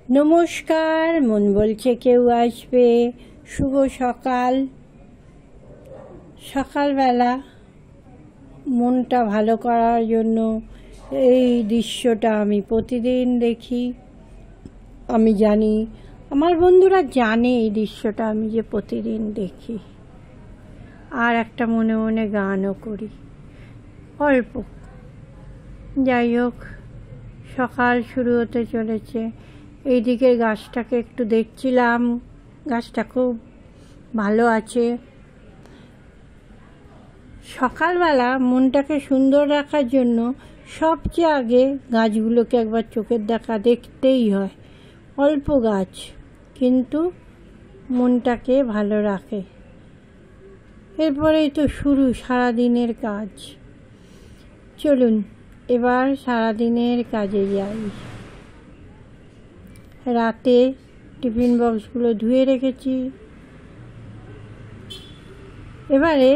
নমস্কার। মন বলছে কেউ আসবে। শুভ সকাল। সকালবেলা মনটা ভালো করার জন্য এই দৃশ্যটা আমি প্রতিদিন দেখি। আমি জানি আমার বন্ধুরা জানে এই দৃশ্যটা আমি যে প্রতিদিন দেখি। আর একটা মনে মনে গানও করি অল্প। যাই হোক, সকাল শুরু হতে চলেছে। এই দিকের গাছটাকে একটু দেখছিলাম, গাছটা খুব ভালো আছে। সকালবেলা মনটাকে সুন্দর রাখার জন্য সবচেয়ে আগে গাছগুলোকে একবার চোখের দেখা দেখতেই হয়। অল্প গাছ কিন্তু মনটাকে ভালো রাখে। এরপরেই তো শুরু সারাদিনের কাজ। চলুন এবার সারাদিনের কাজে যাই। রাতে টিফিন বক্সগুলো ধুয়ে রেখেছি। এবারে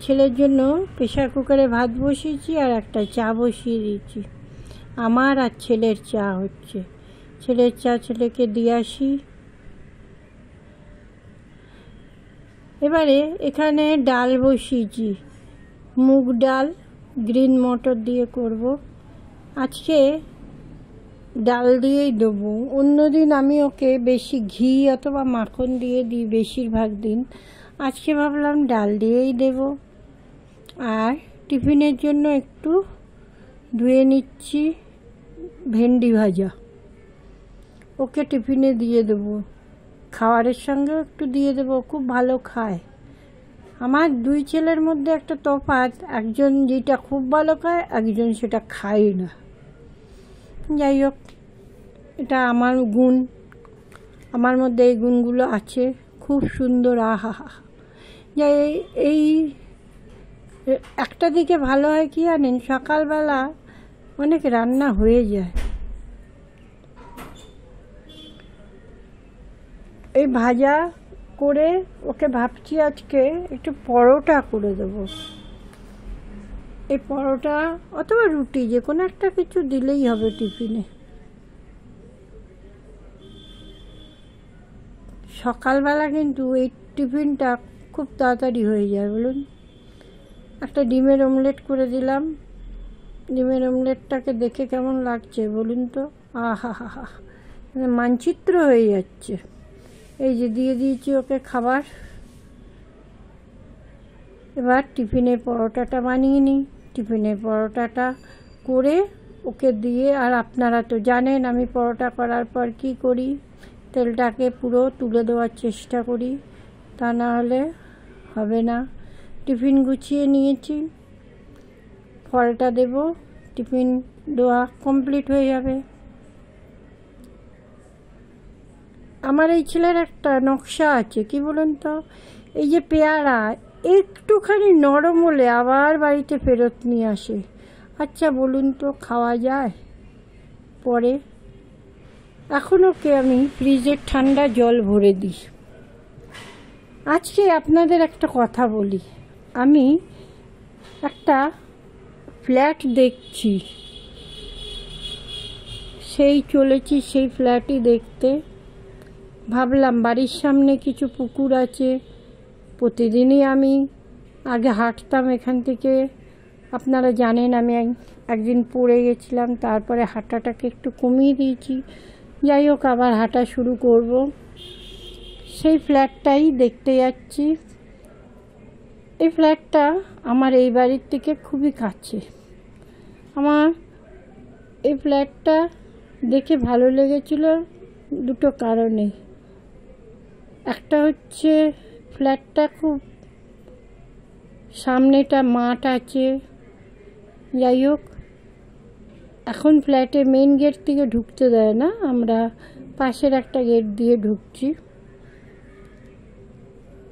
ছেলের জন্য প্রেশার কুকারে ভাত বসিয়েছি আর একটা চা বসিয়ে দিয়েছি। আমার আর ছেলের চা হচ্ছে। ছেলের চা ছেলেকে দিয়ে আসি। এবারে এখানে ডাল বসিয়েছি, মুগ ডাল গ্রিন মটর দিয়ে করব। আজকে ডাল দিয়েই দেবো। অন্যদিন আমি ওকে বেশি ঘি অথবা মাখন দিয়ে দিই বেশিরভাগ দিন। আজকে ভাবলাম ডাল দিয়েই দেব। আর টিফিনের জন্য একটু ধুয়ে নিচ্ছি ভেন্ডি ভাজা, ওকে টিফিনে দিয়ে দেবো। খাবারের সঙ্গেও একটু দিয়ে দেবো, খুব ভালো খায়। আমার দুই ছেলের মধ্যে একটা তফাৎ, একজন যেটা খুব ভালো খায়, একজন সেটা খায় না। যাই হোক, এটা আমার গুণ, আমার মধ্যে এই গুণগুলো আছে। খুব সুন্দর। আহা হা। যাই, এই একটা দিকে ভালো হয় কি জানেন, সকালবেলা অনেক রান্না হয়ে যায়। এই ভাজা করে ওকে ভাবছি আজকে একটু পরোটা করে দেবো। এই পরোটা অথবা রুটি, যে কোনো একটা কিছু দিলেই হবে টিফিনে। সকালবেলা কিন্তু এই টিফিনটা খুব তাড়াতাড়ি হয়ে যায় বলুন। একটা ডিমের অমলেট করে দিলাম। ডিমের অমলেটটাকে দেখে কেমন লাগছে বলুন তো? আহা হা হা, মানচিত্র হয়ে যাচ্ছে। এই যে দিয়ে দিয়েছি ওকে খাবার। এবার টিফিনের পরোটাটা বানিয়ে নিই। টিফিনের পরোটাটা করে ওকে দিয়ে, আর আপনারা তো জানেন আমি পরোটা করার পর কি করি, তেলটাকে পুরো তুলে দেওয়ার চেষ্টা করি, তা না হলে হবে না। টিফিন গুছিয়ে নিয়েছি, ফলটা দেব, টিফিন দেওয়া কমপ্লিট হয়ে যাবে। আমার এই ছেলের একটা নকশা আছে, কি বলুন তো, এই যে পেয়ারা একটুখানি নরম হলে আবার বাড়িতে ফেরত নিয়ে আসে। আচ্ছা বলুন তো, খাওয়া যায়? পরে এখন ওকে আমি ফ্রিজের ঠান্ডা জল ভরে দিই। আজকে আপনাদের একটা কথা বলি। আমি একটা ফ্ল্যাট দেখছি, চলেছি সেই ফ্ল্যাটই দেখতে। ভাবলাম বাড়ির সামনে কিছু পুকুর আছে, প্রতিদিনই আমি আগে হাঁটতাম এখান থেকে। আপনারা জানেন আমি একদিন পড়ে গেছিলাম, তারপরে হাঁটাটাকে একটু কমিয়ে দিয়েছি। যাই হোক, আবার হাঁটা শুরু করব। সেই ফ্ল্যাটটাই দেখতে যাচ্ছি। এই ফ্ল্যাটটা আমার এই বাড়ির থেকে খুবই কাছে। আমার এই ফ্ল্যাটটা দেখে ভালো লেগেছিল দুটো কারণে। একটা হচ্ছে ফ্ল্যাটটা খুব সামনেটা মাঠ আছে। যাই হোক, এখন ফ্ল্যাটে মেন গেট থেকে ঢুকতে দেয় না, আমরা পাশের একটা গেট দিয়ে ঢুকছি।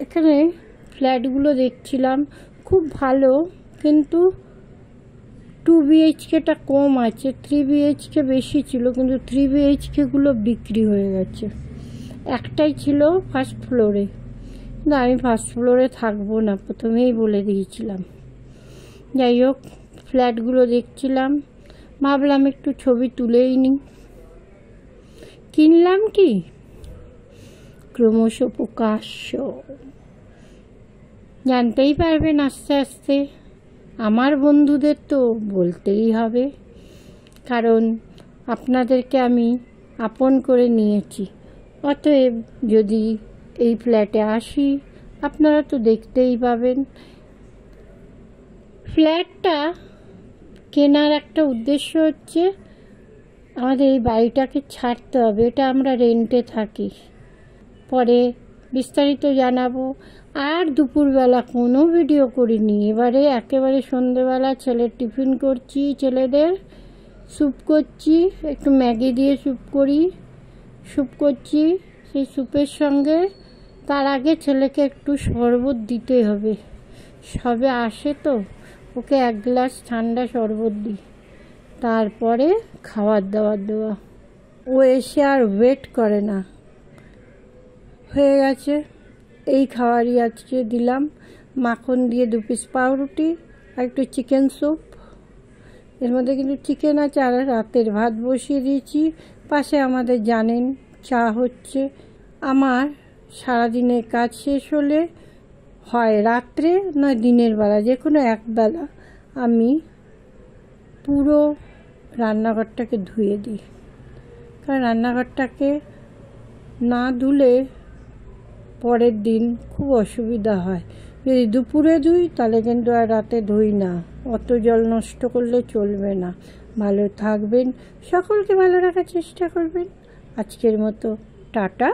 এখানে ফ্ল্যাটগুলো দেখছিলাম খুব ভালো, কিন্তু 2 BHKটা কম আছে, 3 BHK বেশি ছিল, কিন্তু 3 BHKগুলো বিক্রি হয়ে গেছে। একটাই ছিল ফার্স্ট ফ্লোরে, কিন্তু আমি ফার্স্ট ফ্লোরে থাকবো না, প্রথমেই বলে দিয়েছিলাম। যাই হোক, ফ্ল্যাটগুলো দেখছিলাম, ভাবলাম একটু ছবি তুলেই নিই। কিনলাম কি? ক্রমশ প্রকাশ্য। জানতেই পারবেন আস্তে আস্তে। আমার বন্ধুদের তো বলতেই হবে, কারণ আপনাদেরকে আমি আপন করে নিয়েছি। অতএব যদি এই ফ্ল্যাটে আসি, আপনারা তো দেখতেই পাবেন। ফ্ল্যাটটা কেনার একটা উদ্দেশ্য হচ্ছে আমাদের এই বাড়িটাকে ছাড়তে হবে। এটা আমরা রেন্টে থাকি। পরে বিস্তারিত জানাবো। আর দুপুরবেলা কোনো ভিডিও করিনি। এবারে একেবারে সন্ধেবেলা ছেলের টিফিন করছি, ছেলেদের স্যুপ করছি, একটু ম্যাগি দিয়ে স্যুপ করছি। সেই স্যুপের সঙ্গে তার আগে ছেলেকে একটু শরবত দিতে হবে। সবে আসে তো, ওকে 1 গ্লাস ঠান্ডা শরবত দিই, তারপরে খাবার দাবার দেওয়া। ও এসে আর ওয়েট করে না। হয়ে গেছে, এই খাবারই আজকে দিলাম। মাখন দিয়ে 2 পিস পাউরুটি আর একটু চিকেন স্যুপ। এর মধ্যে কিন্তু চিকেন আছে। আর রাতের ভাত বসিয়ে দিয়েছি। পাশে আমাদের জানেন চা হচ্ছে। আমার সারাদিনের কাজ শেষ হলে হয় রাত্রে নয় দিনের বেলা, যে কোনো একবেলা আমি পুরো রান্নাঘরটাকে ধুয়ে দিই। কারণ রান্নাঘরটাকে না ধুলে পরের দিন খুব অসুবিধা হয়। যদি দুপুরে ধুই তাহলে কিন্তু আর রাতে ধুই না। অত জল নষ্ট করলে চলবে না। ভালো থাকবেন, সকলকে ভালো রাখার চেষ্টা করবেন। আজকের মতো টাটা।